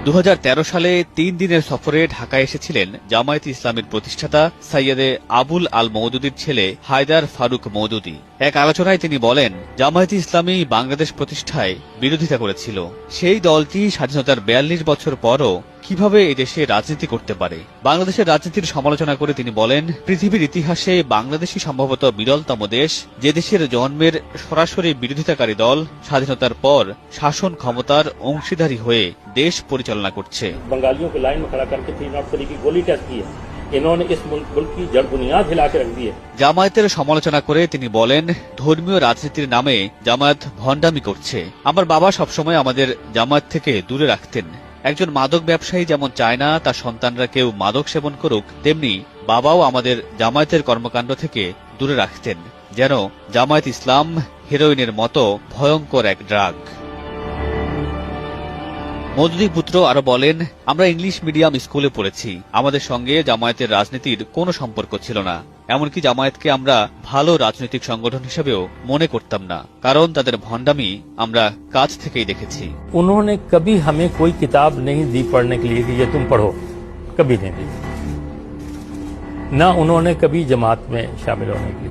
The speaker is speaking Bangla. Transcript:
2013 সালে 3 দিনের সফরে ঢাকায় এসেছিলেন জামায়াতে ইসলামীর প্রতিষ্ঠাতা সৈয়দে আবুল আল মওদুদীর ছেলে হায়দার ফারুক মওদুদী। এক আলোচনায় তিনি বলেন, জামায়াতে ইসলামী বাংলাদেশ প্রতিষ্ঠায় বিরোধিতা করেছিল। সেই দলটি স্বাধীনতার 42 বছর পরও কিভাবে এই দেশে রাজনীতি করতে পারে। বাংলাদেশের রাজনীতির সমালোচনা করে তিনি বলেন, পৃথিবীর ইতিহাসে বাংলাদেশই সম্ভবত বিরলতম দেশ যে দেশের জন্মের সরাসরি বিরোধিতাকারী দল স্বাধীনতার পর শাসন ক্ষমতার অংশীদারী হয়ে দেশ পরিচালনা করছে। बंगालियों को लाइन में खड़ा करके 303 की गोली टेस्ट की है। इन्होंने इस मुल्क की जड़ बुनियाद हिला के रख दी है। জামায়াতের সমালোচনা করে তিনি বলেন, ধর্মীয় রাজনীতির নামে জামায়াত ভণ্ডামি করছে। আমার বাবা সবসময় আমাদের জামায়াত থেকে দূরে রাখতেন। একজন মাদক ব্যবসায়ী যেমন চায় না তার সন্তানরা কেউ মাদক সেবন করুক, তেমনি বাবাও আমাদের জামায়াতের কর্মকাণ্ড থেকে দূরে রাখতেন, যেন জামায়াত ইসলাম হেরোইনের মতো ভয়ঙ্কর এক ড্রাগ। মওদুদী পুত্র আরো বলেন, আমরা ইংলিশ মিডিয়াম স্কুলে পড়েছি। আমাদের সঙ্গে জামায়াতের রাজনীতির কোনো সম্পর্ক ছিল না। এমনকি জামায়াতকে আমরা ভালো রাজনৈতিক সংগঠন হিসেবেও মনে করতাম না, কারণ তাদের ভণ্ডামি আমরা কাছ থেকেই দেখেছি। उन्होंने कभी हमें कोई किताब नहीं दी पढ़ने के लिए कि ये तुम पढ़ो, कभी नहीं दी। ना उन्होंने कभी जमात में शामिल होने के लिए